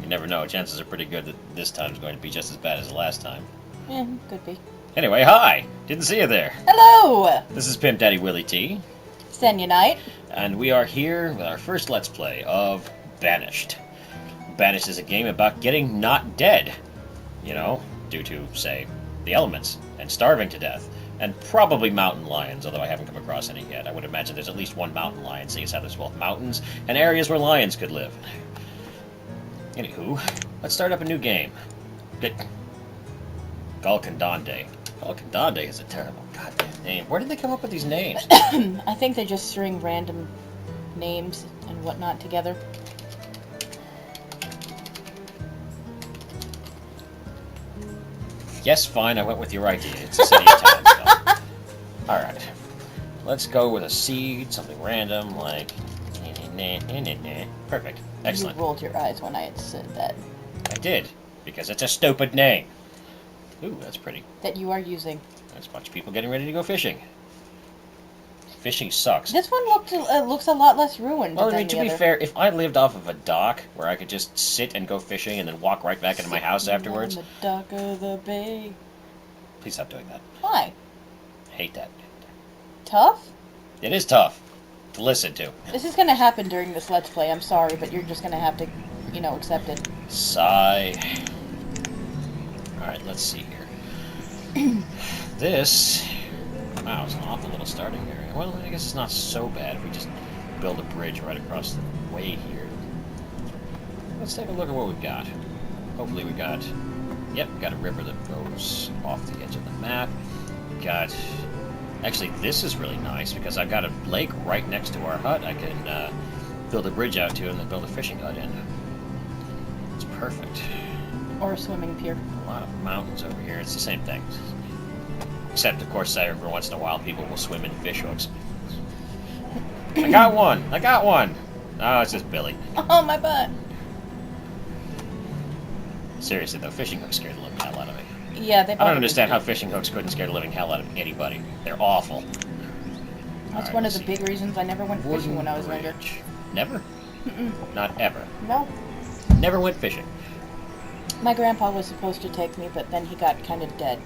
never know. Chances are pretty good that this time is going to be just as bad as the last time. Yeah, could be. Anyway, hi! Didn't see you there. Hello! This is Pimp Daddy Willy T. Senya Nyte. And we are here with our first Let's Play of Banished. Banished is a game about getting not dead. You know, due to, say, the elements, and starving to death. And probably mountain lions, although I haven't come across any yet. I would imagine there's at least one mountain lion, seeing as how there's both mountains and areas where lions could live. Anywho, let's start up a new game. Galkandande. Galkandande is a terrible goddamn name. Where did they come up with these names? I think they just string random names and whatnot together. Yes, fine, I went with your idea. It's a city of Townsville. Alright. Let's go with a seed, something random, like... Perfect. Excellent. You rolled your eyes when I had said that. I did, because it's a stupid name. Ooh, that's pretty. That you are using. There's a bunch of people getting ready to go fishing. Fishing sucks. This one looks a lot less ruined Well, than I mean, to the be other. fair, if I lived off of a dock where I could just sit and go fishing and then walk right back into my house afterwards... On the dock of the bay. Please stop doing that. Why? I hate that. Tough? It is tough to listen to. This is gonna happen during this Let's Play, I'm sorry, but you're just gonna have to, you know, accept it. Sigh. Alright, let's see here. This... Wow, it's an awful little starting area. Well, I guess it's not so bad if we just build a bridge right across the way here. Let's take a look at what we've got. Hopefully we got... Yep, we got a river that goes off the edge of the map. We got... Actually, this is really nice because I've got a lake right next to our hut I can build a bridge out to and then build a fishing hut in. It's perfect. Or a swimming pier. A lot of mountains over here. It's the same thing. Except, of course, every once in a while people will swim in fish hooks. I got one! I got one! Oh, it's just Billy. Oh, my butt! Seriously, though, fishing hooks scared the living hell out of me. Yeah, they I don't understand how fishing hooks couldn't scare the living hell out of anybody. They're awful. That's Alright, one of let's the see. big reasons I never went fishing when I was younger. Bridge. Never? Mm-mm. Not ever. No. Never went fishing. My grandpa was supposed to take me, but then he got kind of dead.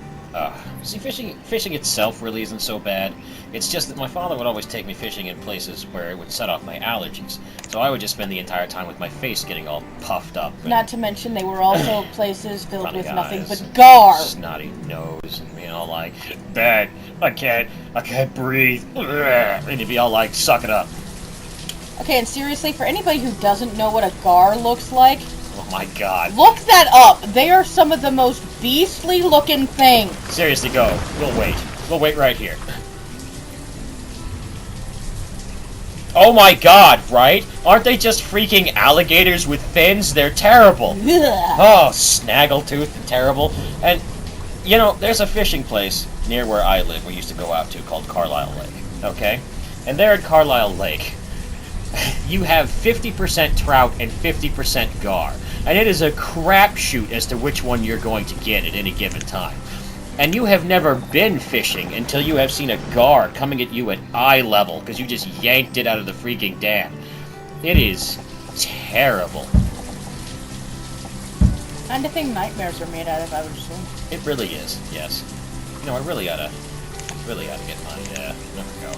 See, fishing itself really isn't so bad. It's just that my father would always take me fishing in places where it would set off my allergies. So I would just spend the entire time with my face getting all puffed up. Not to mention they were also places filled Funny with nothing eyes but gar. snotty nose, and you know, like, bad, I can't breathe, and you'd be all like, suck it up. Okay, and seriously, for anybody who doesn't know what a gar looks like, Oh my god. look that up. They are some of the most beastly looking things. Seriously, go. We'll wait. We'll wait right here. Oh my god, right? Aren't they just freaking alligators with fins? They're terrible. Ugh. Oh, snaggletooth and terrible. And, you know, there's a fishing place near where I live we used to go out to called Carlisle Lake, okay? And there at Carlisle Lake, you have 50% trout and 50% gar. And it is a crapshoot as to which one you're going to get at any given time. And you have never been fishing until you have seen a gar coming at you at eye level because you just yanked it out of the freaking dam. It is terrible. Kind of thing nightmares are made out of, I would assume. It really is, yes. You know, I really ought to get my, there we go.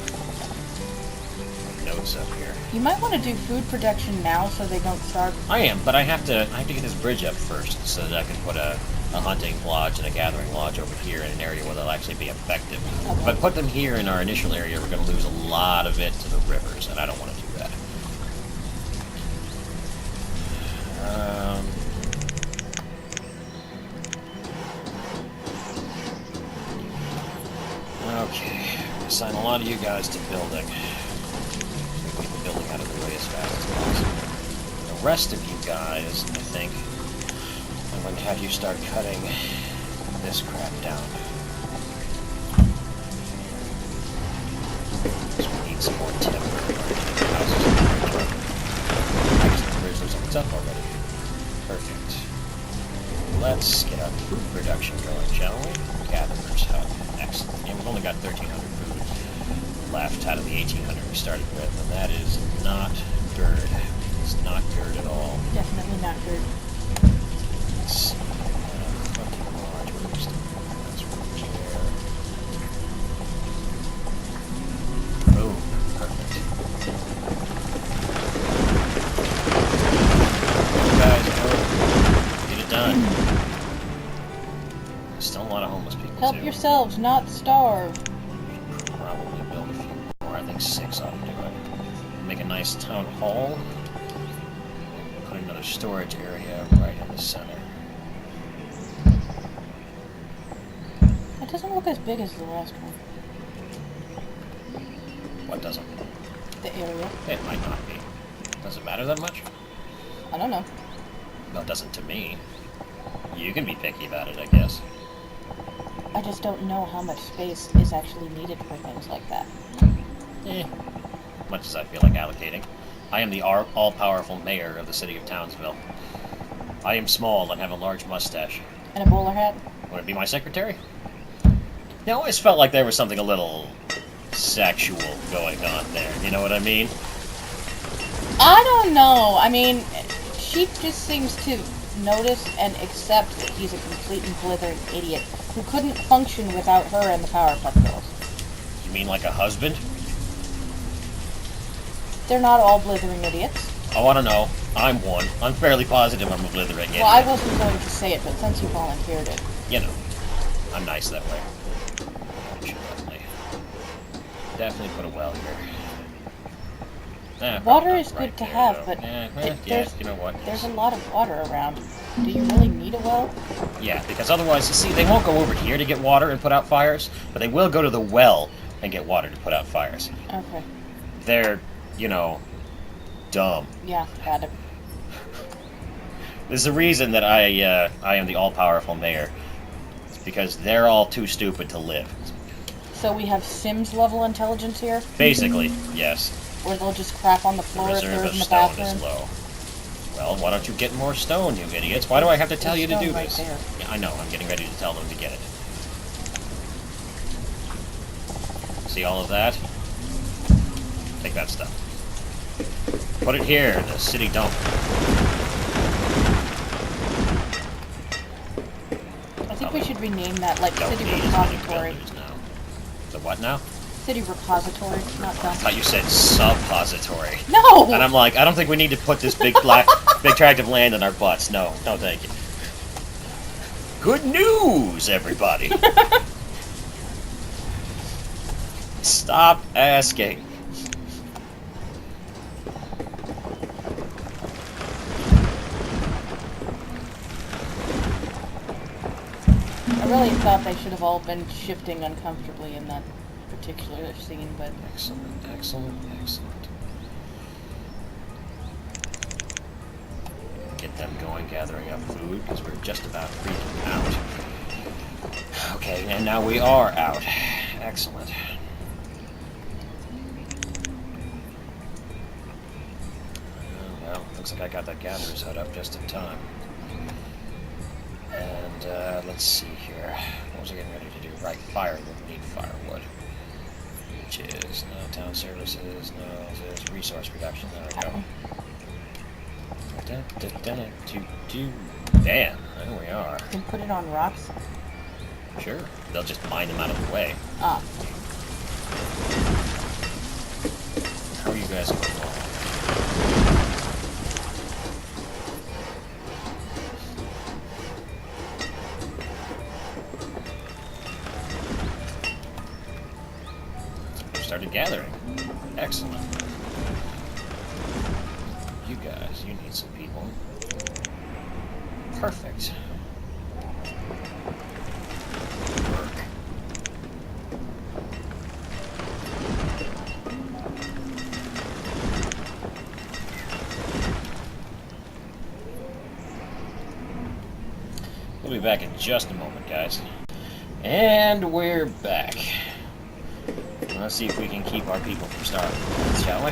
Notes up here. You might want to do food production now so they don't starve. I am, but I have to get this bridge up first so that I can put a hunting lodge and a gathering lodge over here in an area where they'll actually be effective. Okay. If I put them here in our initial area, we're going to lose a lot of it to the rivers, and I don't want to do that. Okay, assign a lot of you guys to building. Get the building out of the way as fast as possible. The rest of you guys, I think, I'm going to have you start cutting this crap down. So we need some more timber. Actually, it's up already. Perfect. Let's get our food production going, shall we? Gatherers help. Excellent. And we've only got 1,300 food left out of the 1,800 we started with, and that is not good. It's not good at all. Definitely not good. Help Two. yourselves, not starve. Probably build a few more. I think 6 ought to do it. Make a nice town hall. Put another storage area right in the center. It doesn't look as big as the last one. What doesn't? The area. It might not be. Does it matter that much? I don't know. Well, it doesn't to me. You can be picky about it, I guess. I just don't know how much space is actually needed for things like that. Much as I feel like allocating. I am the all-powerful mayor of the city of Townsville. I am small and have a large mustache. And a bowler hat? Want to be my secretary? I always felt like there was something a little sexual going on there. You know what I mean? I don't know. I mean, she just seems to notice and accept that he's a complete and blithering idiot who couldn't function without her and the Powerpuff Girls. You mean like a husband? They're not all blithering idiots. I want to know. I'm one. I'm fairly positive I'm a blithering idiot. Well, I wasn't going to say it, but since you volunteered it. You know, I'm nice that way. I should definitely put a well here. Water probably is not good right to there, have, though. but yeah, you know what? there's a lot of water around. Do you really need a well? Yeah, because otherwise, you see, they won't go over here to get water and put out fires, but they will go to the well and get water to put out fires. Okay. They're, you know, dumb. Yeah, got it. There's a reason that I am the all-powerful mayor. It's because they're all too stupid to live. So we have Sims level intelligence here, Basically, yes. where they'll just crap on the The floor if reserve they're of in the stone bathroom. is low. Well, why don't you get more stone, you idiots? Why do I have to tell you to do Stone right this? there. Yeah, I know. I'm getting ready to tell them to get it. See all of that? Take that stuff. Put it here in the city dump. I think we should rename that like Don't city need as many repository. builders now. The what now? City repository, not I dump. thought you said suppository. No! And I'm like, I don't think we need to put this big big tract of land in our butts. No, no, thank you. Good news, everybody. Stop asking. I really thought they should have all been shifting uncomfortably in that particular scene, but Excellent, excellent, excellent. Get them going, gathering up food, because we're just about freaking out. Okay, and now we are out. Excellent. Well, looks like I got that gatherer's hut up just in time. And, let's see here. What was I getting ready to do? Right, firewood. We need firewood. Which is, no, town services, no, there's resource reduction. There we go. Damn, there we are. you can put it on rocks. Sure. They'll just mine them out of the way. Ah, How are you guys going along? We started gathering. Excellent. You guys, you need some people. Perfect. Work. We'll be back in just a moment, guys. And we're back. Let's see if we can keep our people from starving, shall we?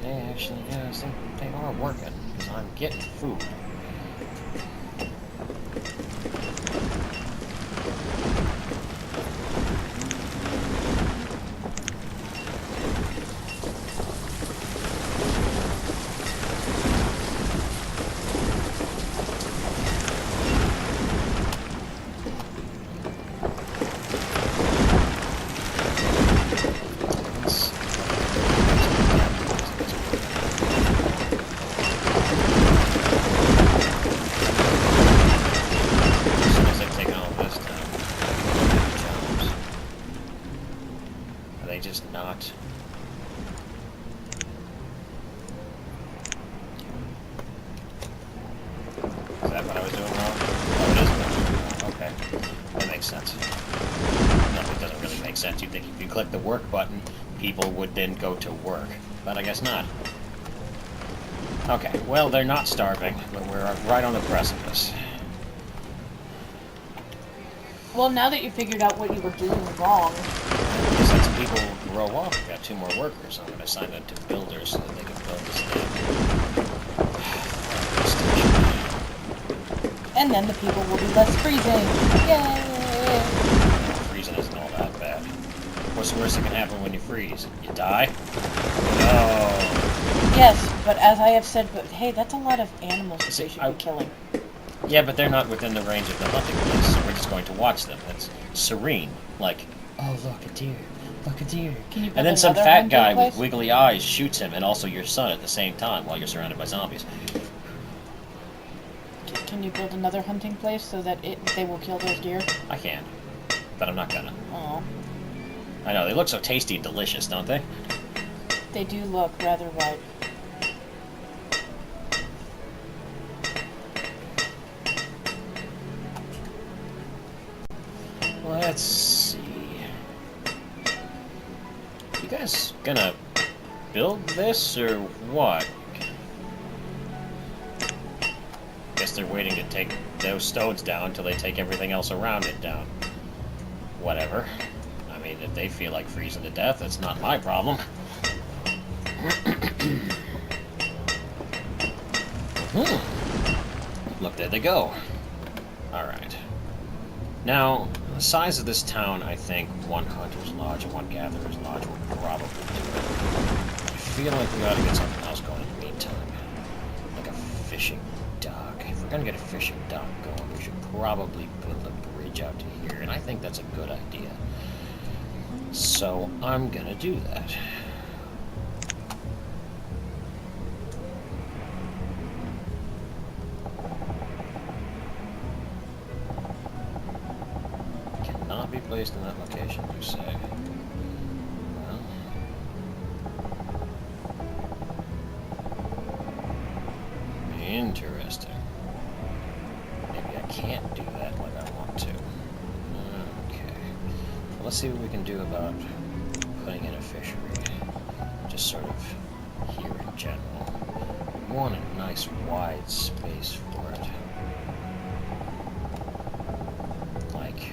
They actually, guys, they are working, because I'm getting food. they just not? Is that what I was doing wrong? Oh, it is what I was doing wrong. Okay. That makes sense. No, it doesn't really make sense. You'd think if you click the work button, people would then go to work. But I guess not. Okay, well, they're not starving, but we're right on the precipice. Well, now that you figured out what you were doing wrong... Since people grow up, we've got 2 more workers. I'm going to assign them to builders so that they can build this thing. And then the people will be less freezing. Yay! Freezing isn't all that bad. What's the worst that can happen when you freeze? You die? No. Yes, but as I have said, but hey, that's a lot of animals that See, they should be killing. Yeah, but they're not within the range of the hunting place, so we're just going to watch them. That's serene. Like, oh, look, a deer. Look, a deer. Can you build And then some another fat hunting guy place? with wiggly eyes shoots him, and also your son at the same time while you're surrounded by zombies. Can you build another hunting place so that they will kill those deer? I can, but I'm not gonna. Oh, I know, they look so tasty and delicious, don't they? they do look rather ripe. Let's see. You guys gonna build this, or what? Guess they're waiting to take those stones down until they take everything else around it down. Whatever. I mean, if they feel like freezing to death, that's not my problem. Look, there they go. Alright. Now, the size of this town, I think one hunter's lodge and one gatherer's lodge would probably do it. I feel like we ought to get something else going in the meantime. Like a fishing dock. If we're gonna get a fishing dock going, we should probably build a bridge out to here, and I think that's a good idea. So, I'm gonna do that. Cannot be placed in that location, you say. Well, interesting. Maybe I can't do that like I want to. Okay. Well, let's see what we can do about putting in a fishery. Just sort of here in general. We want a nice wide space for it. Like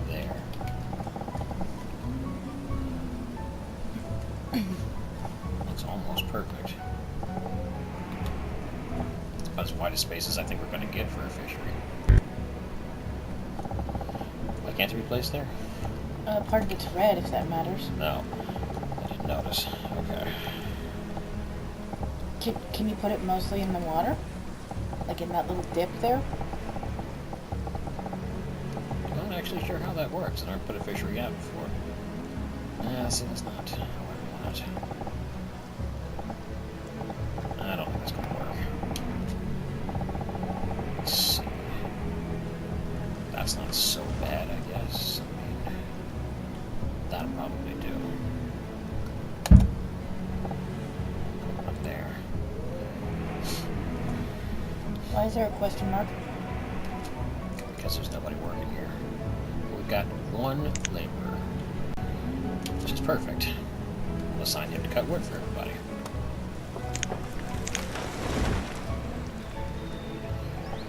there. Looks almost perfect. It's about as wide a space as I think we're going to get for a fishery. Why can't it be placed there? Part of it's red, if that matters. No. I didn't notice. Okay. Can you put it mostly in the water? Like in that little dip there? I'm not actually sure how that works. I've never put a fishery out before. See, that's not how I want it. I don't think that's going to work. Let's see. That's not so bad, I guess. I mean, that'll probably do. Up there. Why is there a question mark? Because there's nobody working here. We've got one laborer, which is perfect. We'll assign him to cut wood for everybody.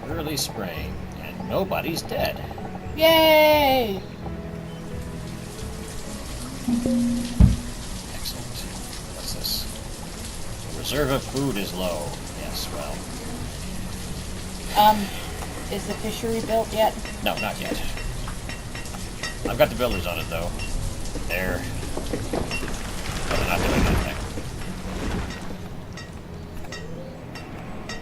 Early spring, and nobody's dead. Yay! Excellent. What's this? The reserve of food is low. Yes, well, Is the fishery built yet? no, not yet. I've got the builders on it, though. They're not doing anything.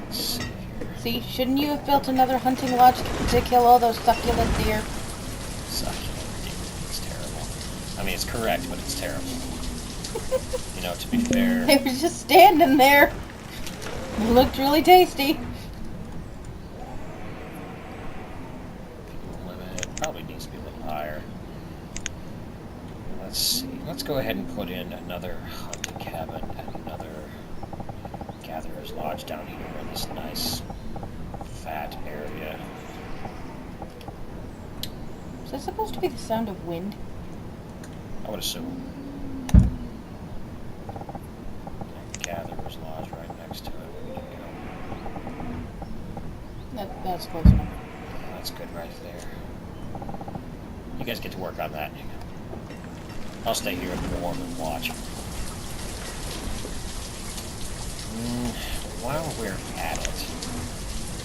Let's see here. See, shouldn't you have built another hunting lodge to kill all those succulent deer? Succulent deer. It's terrible. I mean, it's correct, but it's terrible. You know, to be fair, They were just standing there. It looked really tasty. people limit probably needs to be a little higher. Let's see. Let's go ahead and put in another hunting cabin and another gatherer's lodge down here in this nice, fat area. Is that supposed to be the sound of wind? I would assume. Gatherer's lodge right next to it. We can go. That's close enough. Yeah, that's good right there. You guys get to work on that. I'll stay here and warm and watch. While we're at it,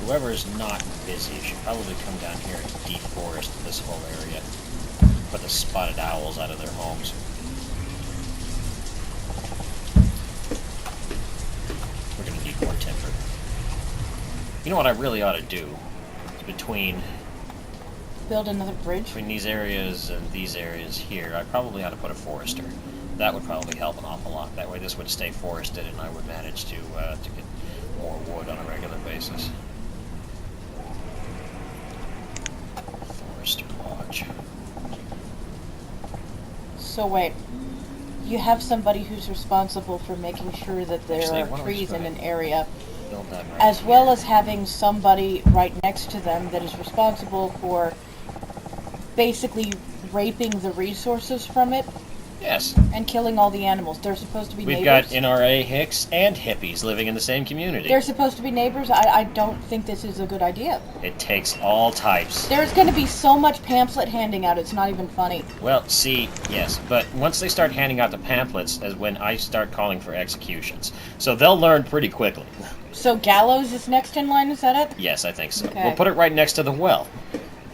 whoever is not busy should probably come down here and deforest this whole area. Put the spotted owls out of their homes. We're going to need more timber. You know what I really ought to do? It's between Build another bridge? between these areas and these areas here, I probably ought to put a forester. That would probably help an awful lot. That way this would stay forested and I would manage to get more wood on a regular basis. Forester lodge. So wait, you have somebody who's responsible for making sure that there Actually, why are don't we trees in try an area, Build that right as well here. as having somebody right next to them that is responsible for basically raping the resources from it Yes. and killing all the animals. They're supposed to be We've neighbors. got NRA Hicks and hippies living in the same community. They're supposed to be neighbors. I don't think this is a good idea. It takes all types. There's going to be so much pamphlet handing out, it's not even funny. Well, see, yes, but once they start handing out the pamphlets is when I start calling for executions. So they'll learn pretty quickly. So gallows is next in line, is that it? Yes, I think so. Okay. We'll put it right next to the well.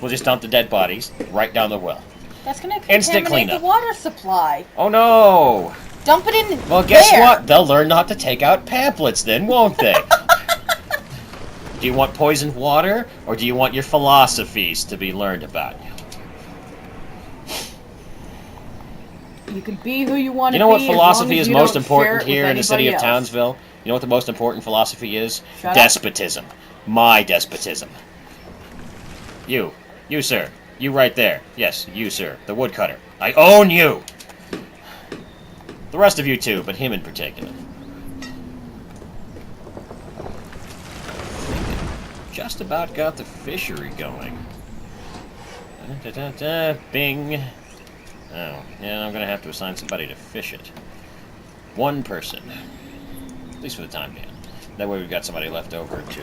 We'll just dump the dead bodies right down the well. That's going to Instant contaminate the cleanup. water supply. Oh no! Dump it in Well, guess there. what? They'll learn not to take out pamphlets then, won't they? Do you want poisoned water, or do you want your philosophies to be learned about? You can be who you want to be. You know what as philosophy long as is you most don't important share it here with in the city of anybody else. Townsville? You know what the most important philosophy is? Shut up. Despotism. My despotism. You, sir. You right there. Yes, you, sir. The woodcutter. I own you! The rest of you too, but him in particular. Just about got the fishery going. Bing. Oh, yeah, I'm gonna have to assign somebody to fish it. One person. At least for the time being. That way we've got somebody left over to do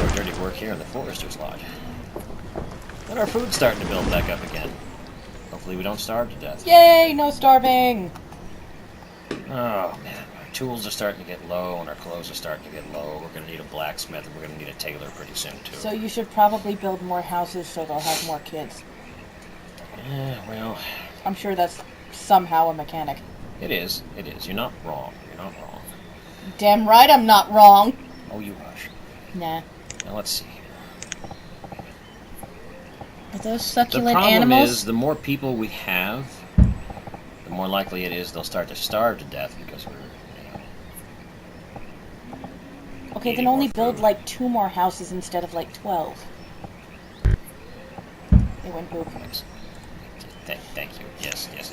our dirty work here in the Forester's Lodge. And our food's starting to build back up again. Hopefully we don't starve to death. Yay, no starving. Oh, man. Our tools are starting to get low, and our clothes are starting to get low. We're going to need a blacksmith, and we're going to need a tailor pretty soon, too. So you should probably build more houses so they'll have more kids. Yeah, well, I'm sure that's somehow a mechanic. it is. It is. You're not wrong. You're not wrong. Damn right I'm not wrong. Oh, you hush. Nah. Now, let's see. Are those The succulent problem animals? is, the more people we have, the more likely it is they'll start to starve to death because we're, Okay, then eating only more build food. like 2 more houses instead of like 12. It went poop. Thanks. Thank you. Yes, yes.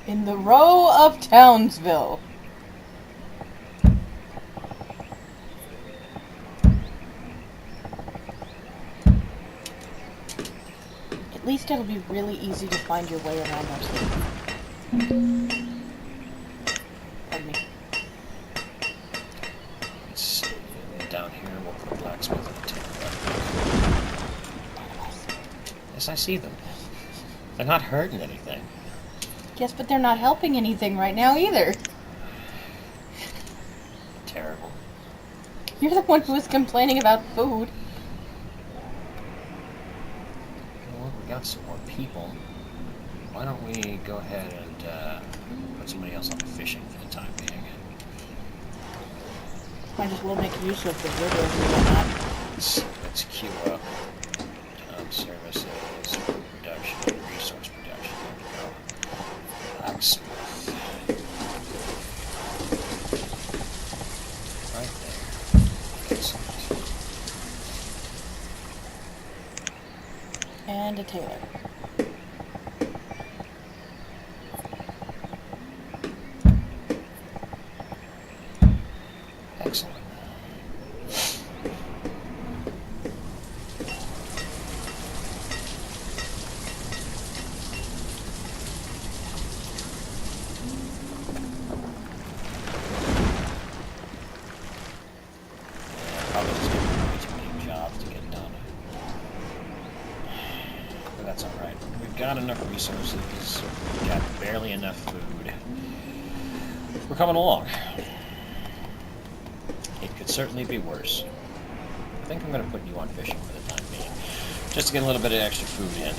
In the row of Townsville. At least it'll be really easy to find your way around those things. Pardon me. Let's see. Down here, we'll put a blacksmith and a tailor. Yes, I see them. They're not hurting anything. Yes, but they're not helping anything right now either. Terrible. You're the one who was complaining about food. Well, we got some more people. Why don't we go ahead and put somebody else on the fishing for the time being? Might as well make use of the river and whatnot. Let's queue up services, food production, resource production. There we go. Blacksmith. Right there. Excellent. And a tailor. Excellent. Probably just gonna be way too many jobs to get done. But that's alright. We've got enough resources. We've got barely enough food. We're coming along. It could certainly be worse. I think I'm going to put you on fishing for the time being. Just to get a little bit of extra food in.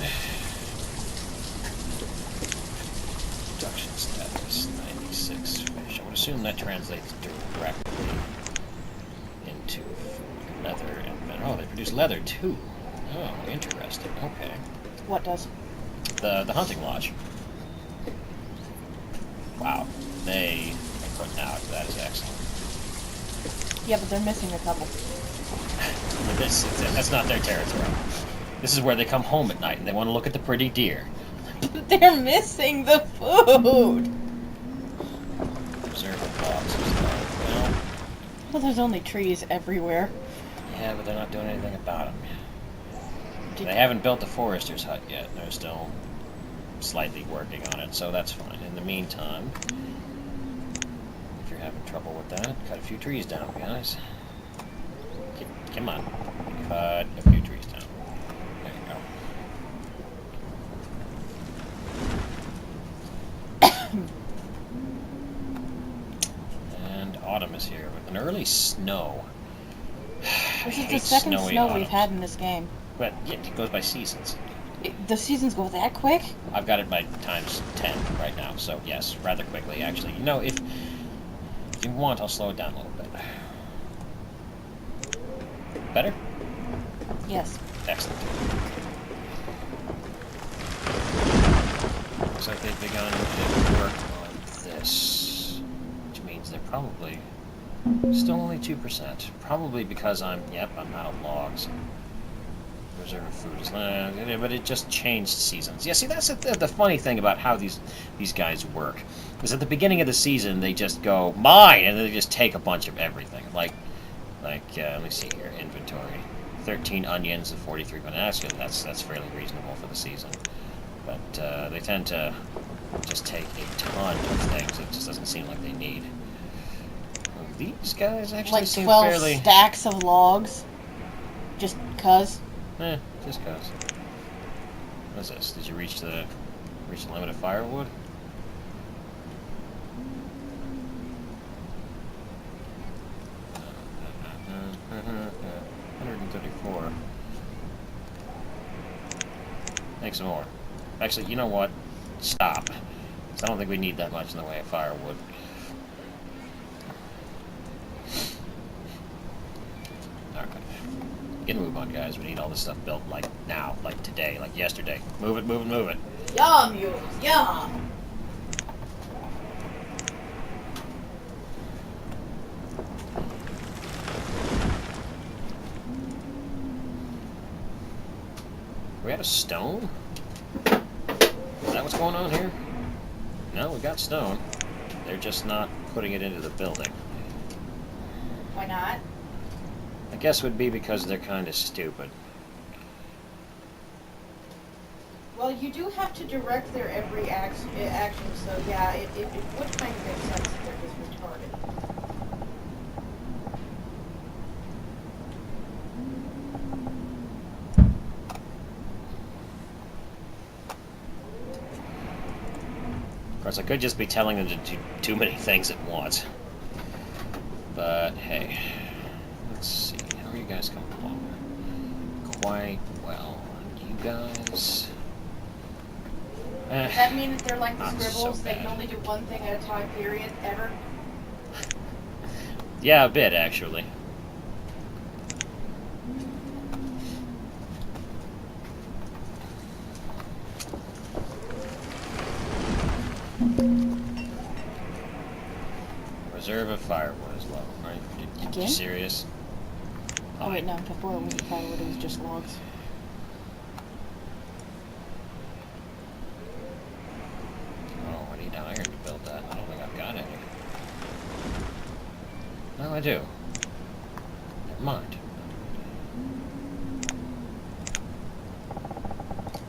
Production status, 96 fish. I would assume that translates directly into leather and... Oh, they produce leather too. Oh, interesting. Okay. What does? The hunting lodge. Wow. They are putting out. That is excellent. Yeah, but they're missing a couple. That's not their territory. This is where they come home at night and they want to look at the pretty deer. They're missing the food! Observing boxes, though. Well, there's only trees everywhere. Yeah, but they're not doing anything about them. They haven't built the forester's hut yet. They're still slightly working on it, so that's fine. In the meantime, if you're having trouble with that, cut a few trees down, guys. Come on. Cut a few trees down. There you go. And autumn is here with an early snow. This is the second snow we've had in this game. But yeah, it goes by seasons. The seasons go that quick? I've got it by times 10 right now, so yes, rather quickly, actually. You know, if you want, I'll slow it down a little bit. Better? Yes. Excellent. Looks like they've begun to work on this, which means they're probably still only 2%. Probably because I'm out of logs. Reserve of food is, but it just changed seasons. Yeah, see, that's the funny thing about how these guys work. Is at the beginning of the season they just go mine, and then they just take a bunch of everything. Like let me see here, inventory, 13 onions and 43 bananas. That's fairly reasonable for the season. But they tend to just take a ton of things. It just doesn't seem like they need. These guys actually like seem 12 fairly stacks of logs. Just cuz. Just cause. What's this? Did you reach the limit of firewood? $134. Make some more. Actually, you know what? Stop. 'Cause I don't think we need that much in the way of firewood. Get a move on, guys. We need all this stuff built like now, like today, like yesterday. Move it, move it, move it. Yum, you yum. We had a stone? Is that what's going on here? No, we got stone. They're just not putting it into the building. Why not? I guess would be because they're kind of stupid. Well, you do have to direct their every action, so yeah, it would kind of make sense that they're just retarded. Of course, I could just be telling them to do too many things at once. But, hey. Let's see. How are you guys coming along? Quite well. You guys... Does that mean that they're like the not scribbles? so They can bad. only do one thing at a time, period, ever? Yeah, a bit, actually. Reserve of firewood is low, right? You Again? serious? Oh wait, no, before it wasn't firewood, it was just logs. I do? Never mind.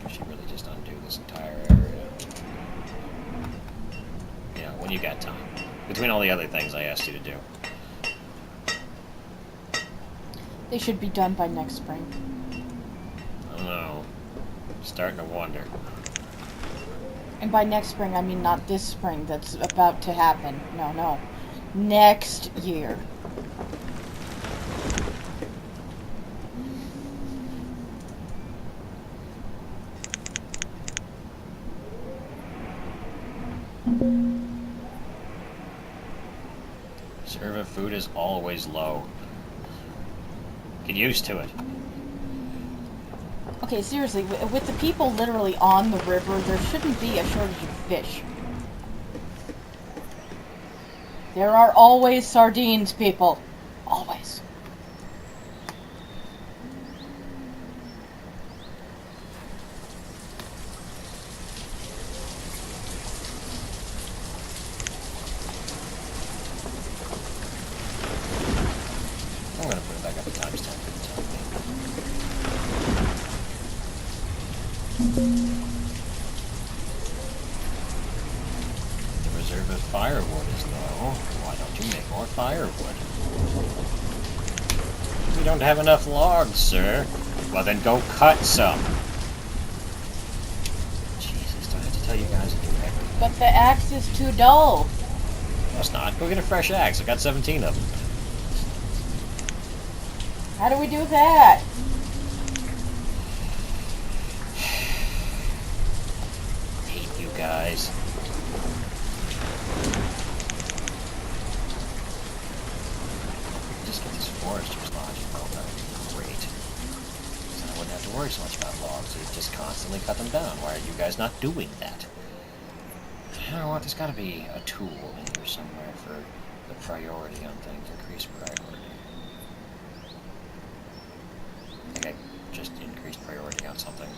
I should really just undo this entire area. You know, when you got time. Between all the other things I asked you to do. They should be done by next spring. I don't know. I'm starting to wonder. And by next spring, I mean not this spring that's about to happen. No, no. Next year. Serve of food is always low. Get used to it. Okay, seriously, with the people literally on the river, there shouldn't be a shortage of fish. There are always sardines, people. Always. I'm gonna put it back up to times 10 for the time being. The reserve of firewood is low. Why don't you make more firewood? We don't have enough logs, sir. Well, then go cut some. Jesus, do I have to tell you guys to do everything? But the axe is too dull. No, it's not. Go get a fresh axe. I got 17 of them. How do we do that? Hate you guys. Just get this forester's lodge built. That would be great. So I wouldn't have to worry so much about logs. You'd just constantly cut them down. Why are you guys not doing that? You know what? There's got to be a tool in here somewhere for the priority on things. Increase priority. I think I just increased priority on something.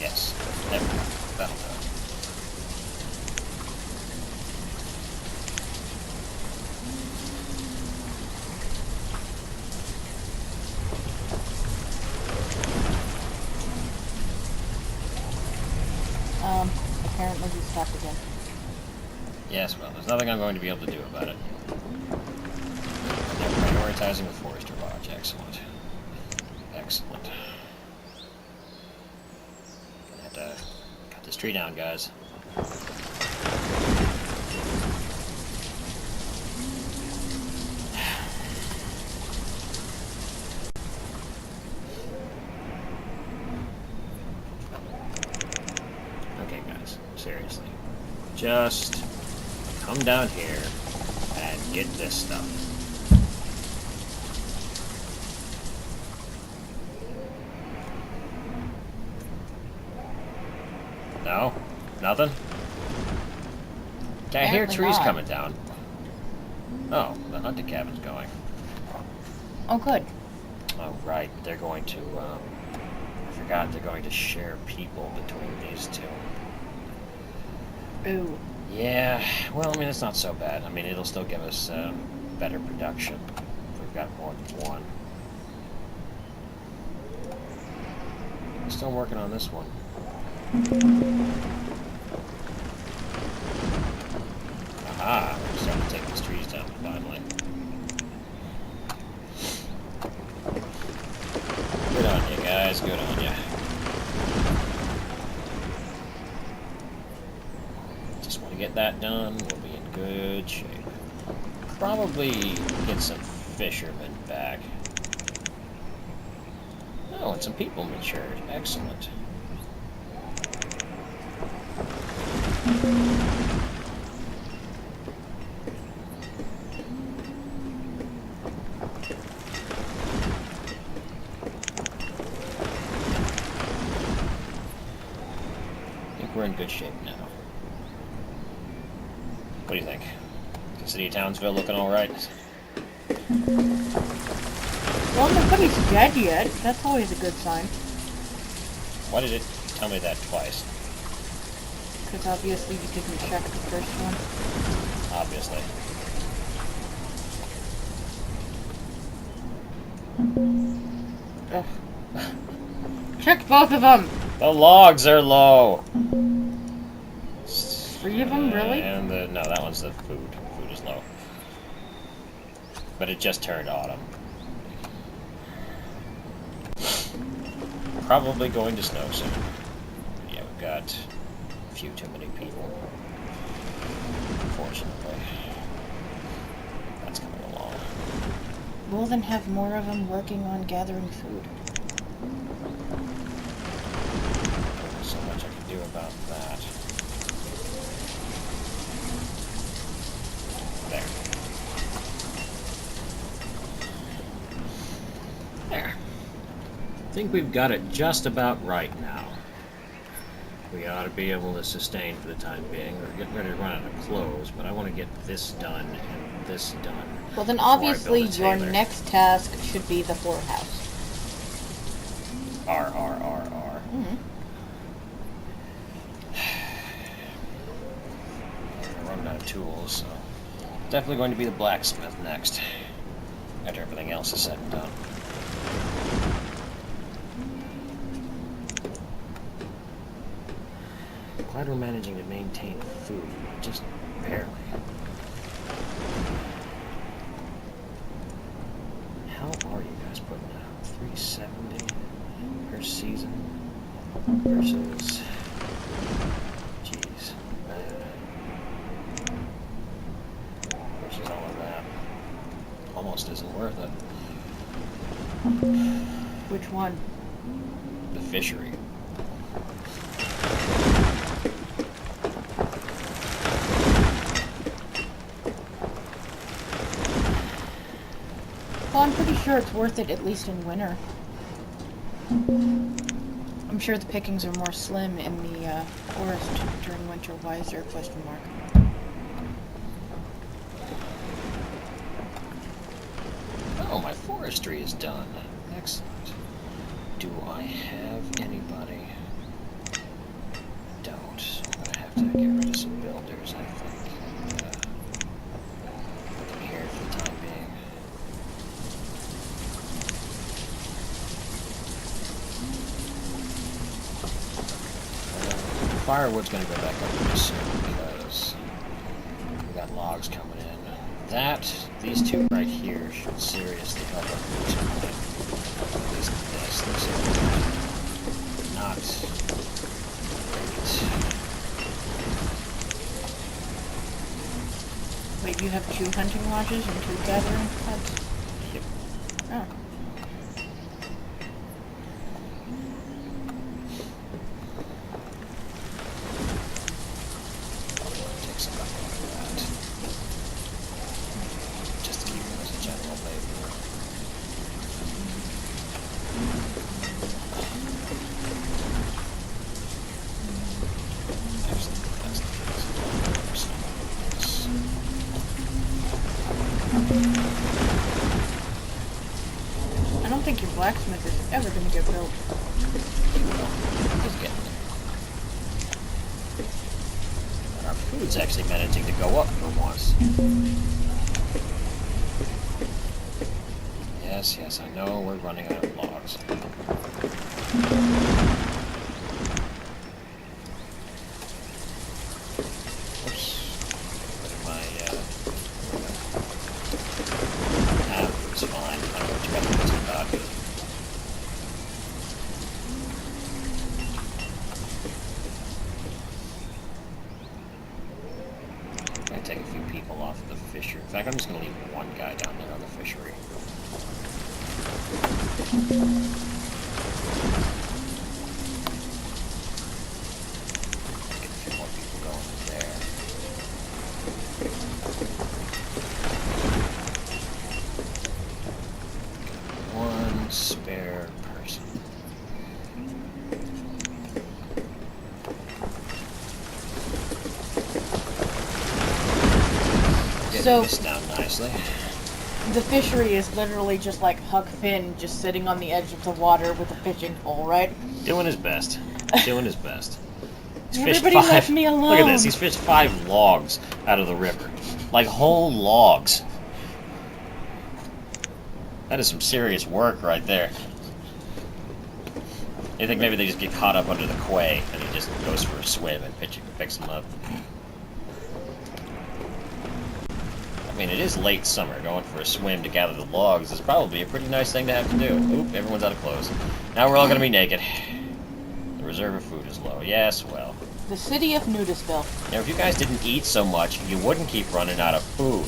Yes. There we go. That'll do it. Apparently he stopped again. Yes, well, there's nothing I'm going to be able to do about it. They're prioritizing the forester lodge. Excellent. Excellent. Gonna have to cut this tree down, guys. Okay, guys. Seriously. Just come down here and get this stuff. No? Nothing? Okay, I hear Apparently trees not. coming down. Oh, the hunting cabin's going. Oh, good. Oh, right. They're going to, I forgot they're going to share people between these two. Ooh. Yeah, well, I mean, it's not so bad. I mean, it'll still give us better production if we've got more than one. Still working on this one. Aha, we're starting to take these trees down finally. Good on you guys, good on you. Just want to get that done, we'll be in good shape. Probably get some fishermen back. Oh, and some people matured. Excellent. I think we're in good shape now. What do you think? Is the city of Townsville looking alright? Well, nobody's dead yet. That's always a good sign. Why did it tell me that twice? Because obviously you didn't check the first one. Obviously. Ugh. Check both of them! The logs are low! 3 of them, really? And no, that one's the food. Food is low. But it just turned autumn. Probably going to snow soon. Yeah, we've got a few too many people. Unfortunately. That's coming along. We'll then have more of them working on gathering food. There's so much I can do about that. There. There. I think we've got it just about right now. We ought to be able to sustain for the time being. We're getting ready to run out of clothes, but I want to get this done and this done. Well, then before I obviously build a your tailor. next task should be the whorehouse. R. Mm-hmm. We're running out of tools, so definitely going to be the blacksmith next. After everything else is said and done. Glad we're managing to maintain food, just barely. How are you guys putting out? 370 per season versus, jeez, versus all of that. Almost isn't worth it. Which one? The fishery. Well, I'm pretty sure it's worth it, at least in winter. I'm sure the pickings are more slim in the forest during winter. Why is there a question mark? Oh, my forestry is done. Excellent. Do I have anybody? I don't. I'm gonna have to get rid of some builders, I think. Put them here for the time being. Firewood's gonna go back up pretty soon because we got logs coming in. These two right here should seriously help our food supply. At least this. This is not great. Wait, you have 2 hunting lodges and 2 gathering huts? Yep. Oh. Take some out of that. Just to keep it as a general labor. Actually, that's the best. I don't think your blacksmith is ever going to get built. He's getting there. And our food's actually managing to go up for once. Yes, I know we're running out of logs. Oops. Put in my, it's fine. I don't know what you got to do about it. I'm gonna take a few people off of the fishery. In fact, I'm just gonna leave one guy down there on the fishery. Get a few more people going there. One spare person. Getting So- this down nicely. The fishery is literally just like Huck Finn just sitting on the edge of the water with a fishing pole, right? Doing his best. Doing his best. He's fished Everybody left me alone. Look at this. He's fished 5 logs out of the river. Like whole logs. That is some serious work right there. You think maybe they just get caught up under the quay and he just goes for a swim and picks them up. I mean, it is late summer. Going for a swim to gather the logs is probably a pretty nice thing to have to do. Oop, everyone's out of clothes. Now we're all going to be naked. The reserve of food is low. Yes, well. The city of Nudisville. Now, if you guys didn't eat so much, you wouldn't keep running out of food.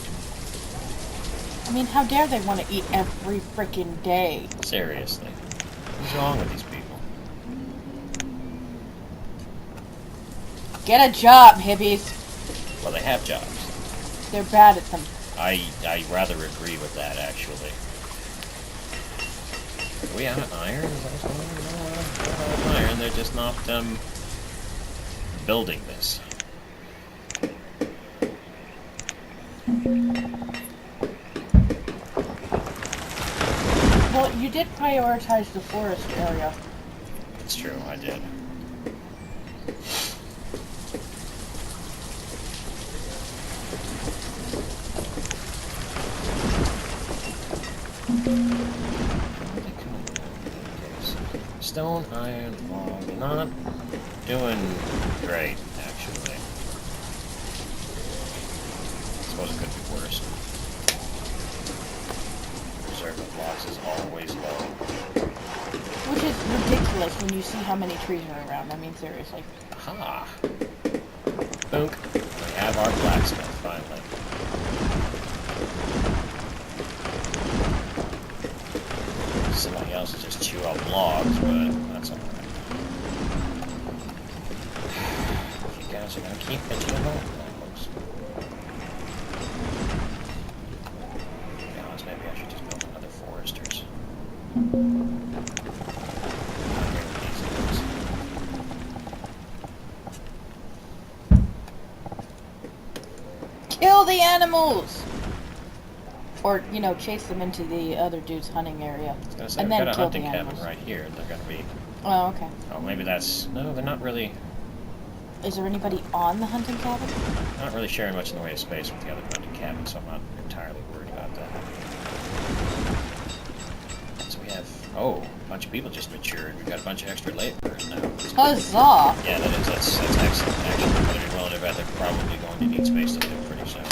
I mean, how dare they want to eat every freaking day? Seriously. What's wrong with these people? Get a job, hippies. Well, they have jobs. They're bad at them. I rather agree with that, actually. Are we out of iron? Is that what's going on? No, we're not out of iron. They're just not, building this. Well, you did prioritize the forest area. It's true, I did. Stone, iron, log, not doing great, actually. I suppose it could be worse. Reserve of logs is always low. Which is ridiculous when you see how many trees are around. I mean, seriously. Aha! Boom. We have our blacksmith, finally. Somebody else will just chew up logs, but that's alright. You guys are gonna keep bitching about logs. To be honest, maybe I should just build another foresters. Kill the animals! Or, you know, chase them into the other dude's hunting area. And then kill the animals. I've got a hunting cabin right here. They're gonna be... Oh, okay. Oh, maybe that's... No, they're not really... Is there anybody on the hunting cabin? Not really sharing much in the way of space with the other hunting cabin, so I'm not entirely worried about that. So we have... Oh, a bunch of people just matured. We've got a bunch of extra laborers now. Huzzah! Yeah, that's excellent, actually. But in relative, they're probably going to need space to live pretty soon.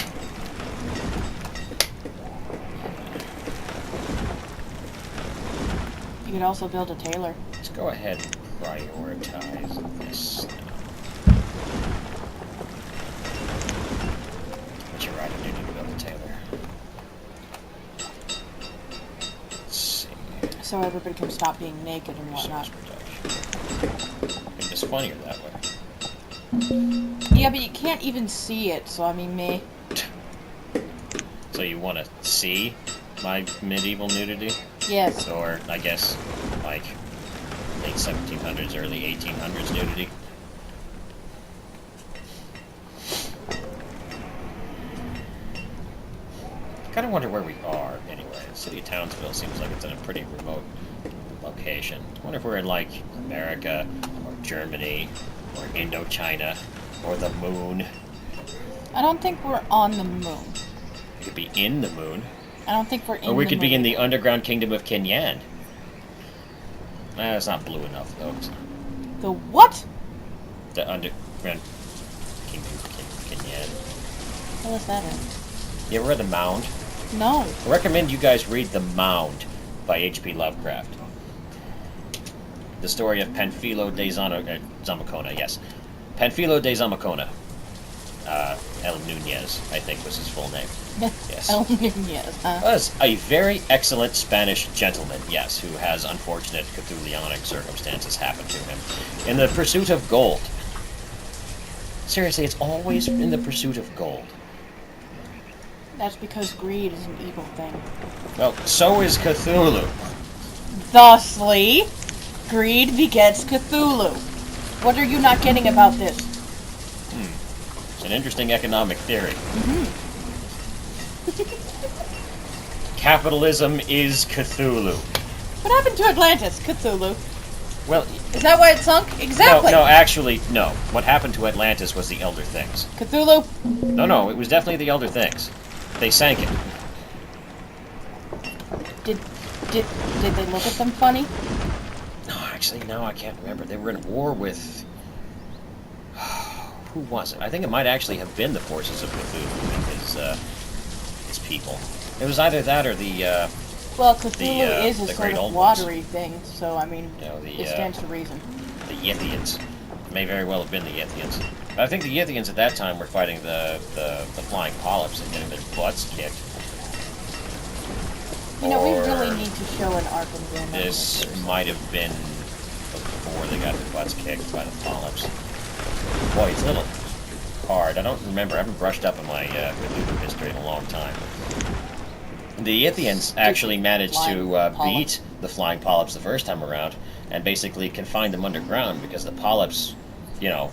You could also build a tailor. Let's go ahead and prioritize this now. But you're right, I do need to build a tailor. Let's see. So everybody can stop being naked and whatnot. It's funnier that way. Yeah, but you can't even see it, so I mean, me. So you want to see my medieval nudity? Yes. Or, I guess, like, late 1700s, early 1800s nudity? Kind of wonder where we are, anyway. The city of Townsville seems like it's in a pretty remote location. I wonder if we're in, like, America, or Germany, or Indochina, or the moon. I don't think we're on the moon. We could be in the moon. I don't think we're in the moon. Or we could be in the underground kingdom of Kenyan. It's not blue enough, though. The what? The underground kingdom of Kenyan. What is that in? You ever read The Mound? No. I recommend you guys read The Mound by H.P. Lovecraft. The story of Panfilo de Zamacona, yes. Panfilo de Zamacona. El Nunez, I think was his full name. Yes. El Nunez, huh? Was a very excellent Spanish gentleman, yes, who has unfortunate Cthulhianic circumstances happen to him. In the pursuit of gold. Seriously, it's always in the pursuit of gold. That's because greed is an evil thing. Well, so is Cthulhu. Thusly, greed begets Cthulhu. What are you not getting about this? It's an interesting economic theory. Mm-hmm. Capitalism is Cthulhu. What happened to Atlantis? Cthulhu. Well, Is that why it sunk? Exactly. no, actually, no. What happened to Atlantis was the Elder Things. Cthulhu. No, it was definitely the Elder Things. They sank it. Did they look at them funny? No, actually, no, I can't remember. They were in war with... Who was it? I think it might actually have been the forces of Cthulhu and his people. It was either that or the... Well, Cthulhu is a the sort Great of Old Ones. watery thing, so, I mean, it stands to reason. The Yithians. May very well have been the Yithians. But I think the Yithians at that time were fighting the flying polyps and getting their butts kicked. You know, we really need to show an arc in Game. This might have been before they got their butts kicked by the polyps. Boy, it's a little hard. I don't remember. I haven't brushed up on my Cthulhu history in a long time. The Yithians actually managed to beat the flying polyps the first time around and basically confined them underground because the polyps, you know,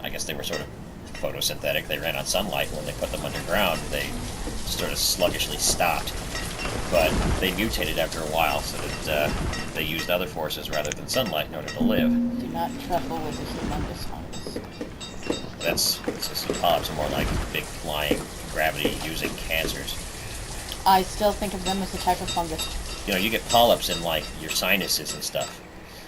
I guess they were sort of photosynthetic. They ran on sunlight, and when they put them underground, they sort of sluggishly stopped. But they mutated after a while, so that they used other forces rather than sunlight in order to live. Do not truffle with a humongous fungus. The polyps are more like big flying, gravity-using cancers. I still think of them as a type of fungus. You know, you get polyps in, like, your sinuses and stuff.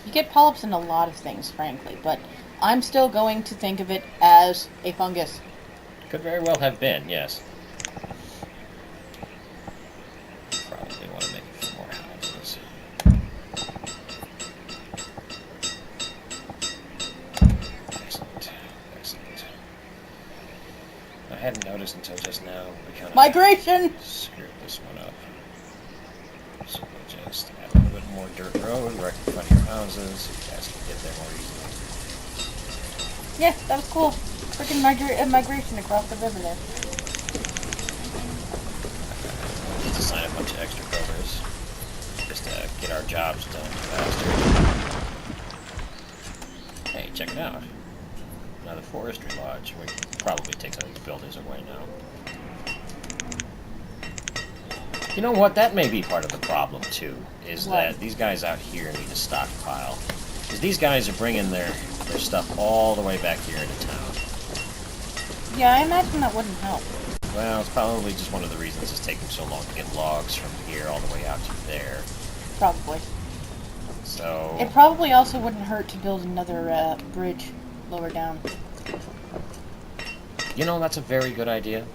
You get polyps in a lot of things, frankly, but I'm still going to think of it as a fungus. Could very well have been, yes. Probably want to make a few more houses. Excellent. I hadn't noticed until just now. We kind of Migration! screwed this one up. So we'll just add a little bit more dirt road right in front of your houses so you guys can get there more easily. Yeah, that was cool. Freaking migration across the river there. We need to sign a bunch of extra builders just to get our jobs done faster. Hey, check it out. Another forestry lodge. We can probably take some of these buildings away now. You know what? That may be part of the problem, too, is that these guys out here need a stockpile. Because these guys are bringing their stuff all the way back here into town. Yeah, I imagine that wouldn't help. Well, it's probably just one of the reasons it's taking so long to get logs from here all the way out to there. Probably. So... It probably also wouldn't hurt to build another bridge lower down. You know, that's a very good idea.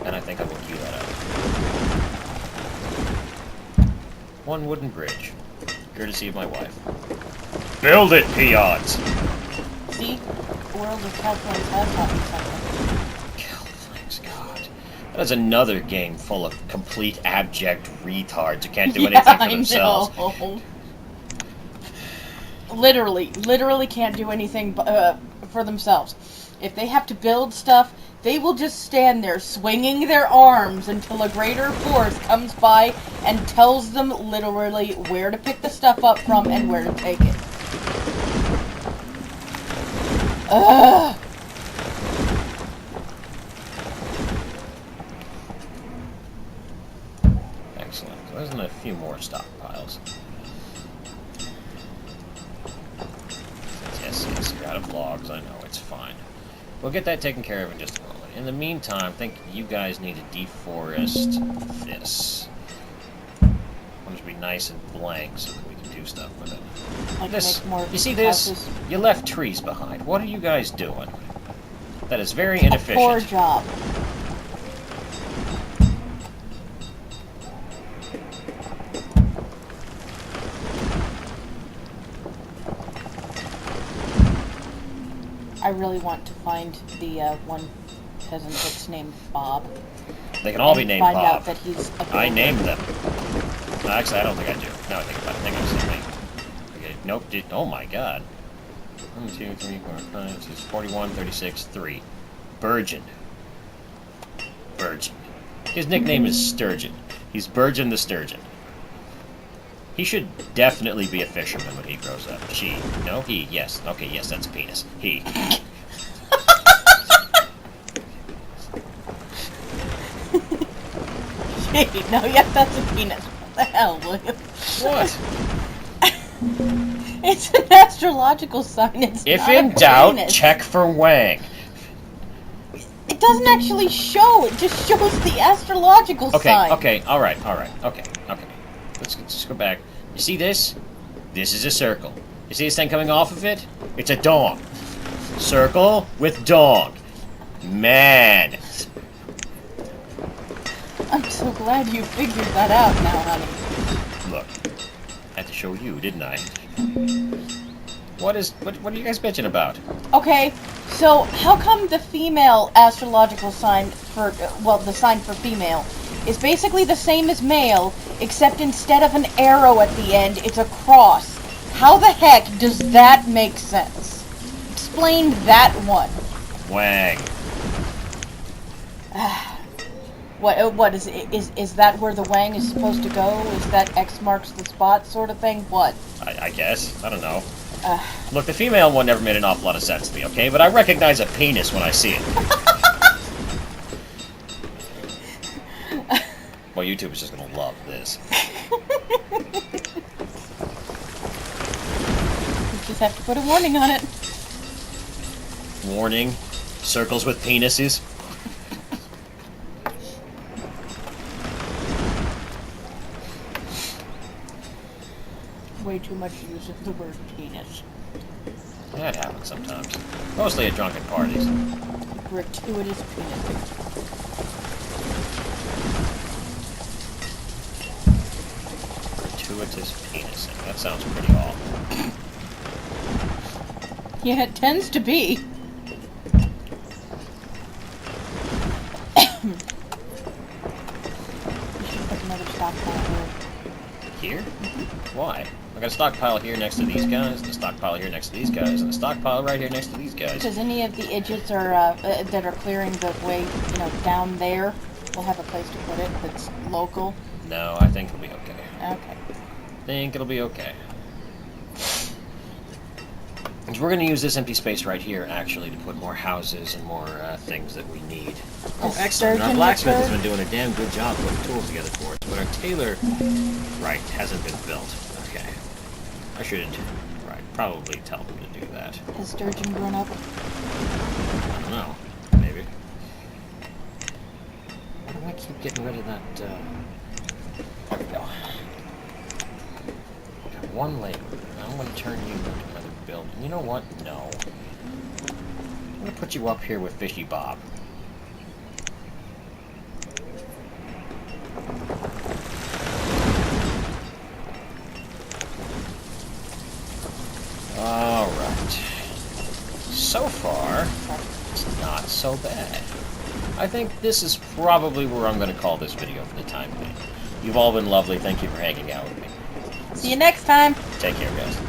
And I think I will cue that up. One wooden bridge. Courtesy of my wife. Build it, peons! See? The world of Calculus has taught me something. Calflings, God. That is another game full of complete abject retards who can't do anything for themselves. Know. Literally can't do anything for themselves. If they have to build stuff, they will just stand there swinging their arms until a greater force comes by and tells them literally where to pick the stuff up from and where to take it. Ugh. Excellent. So there's a few more stockpiles. Yes, you're out of logs. I know, it's fine. We'll get that taken care of in just a moment. In the meantime, I think you guys need to deforest this. I want it to be nice and blank so that we can do stuff with it. Like This, make more you see this? houses. You left trees behind. What are you guys doing? That is very A inefficient. poor job. I really want to find the one peasant that's named Bob. They can all be named find Bob. out that he's a I builder. named them. No, actually, I don't think I do. No, I think about it. I think I'm saying. Okay, nope. Oh my God. 1, 2, 3, 4, 5, 6, 41, 36, 3. Burgeon. His nickname is Sturgeon. He's Burgeon the Sturgeon. He should definitely be a fisherman when he grows up. She. No, he. Yes. Okay, yes, that's a penis. He. No, yes, that's a penis. What the hell, William? What? It's an astrological sign. It's If not in a doubt, penis. check for Wang. It doesn't actually show. It just shows the astrological sign. Okay, alright, okay. Let's just go back. You see this? This is a circle. You see this thing coming off of it? It's a dog. Circle with dog. Man. I'm so glad you figured that out now, honey. Look, I had to show you, didn't I? What are you guys bitching about? Okay, so how come the female astrological sign for, well, the sign for female is basically the same as male, except instead of an arrow at the end, it's a cross? How the heck does that make sense? Explain that one. Wang. What is that where the wang is supposed to go? Is that X marks the spot sort of thing? What? I guess. I don't know. Look, the female one never made an awful lot of sense to me, okay? But I recognize a penis when I see it. Well, YouTube is just gonna love this. You just have to put a warning on it. Warning. Circles with penises. Way too much use of the word penis. That happens sometimes. Mostly at drunken parties. Gratuitous penis. Gratuitous penising. That sounds pretty awful. Yeah, it tends to be. We should put another stockpile here. Here? Why? I got a stockpile here next to these guys, and a stockpile here next to these guys, and a stockpile right here next to these guys. Because any of the idiots are that are clearing the way, down there, will have a place to put it that's local. No, I think it'll be okay. Okay. Think it'll be okay. And we're going to use this empty space right here, actually, to put more houses and more things that we need. Oh, excellent. Our blacksmith has been doing a damn good job putting tools together for us, but our tailor, right, hasn't been built. Okay. I should, right, probably tell them to do that. Has Sturgeon grown up? I don't know. Maybe. Why do I keep getting rid of that, There we go. Got one labor. Now I'm going to turn you into another building. You know what? No. I'm going to put you up here with Fishy Bob. Alright. So far, it's not so bad. I think this is probably where I'm going to call this video for the time being. You've all been lovely. Thank you for hanging out with me. See you next time. Take care, guys.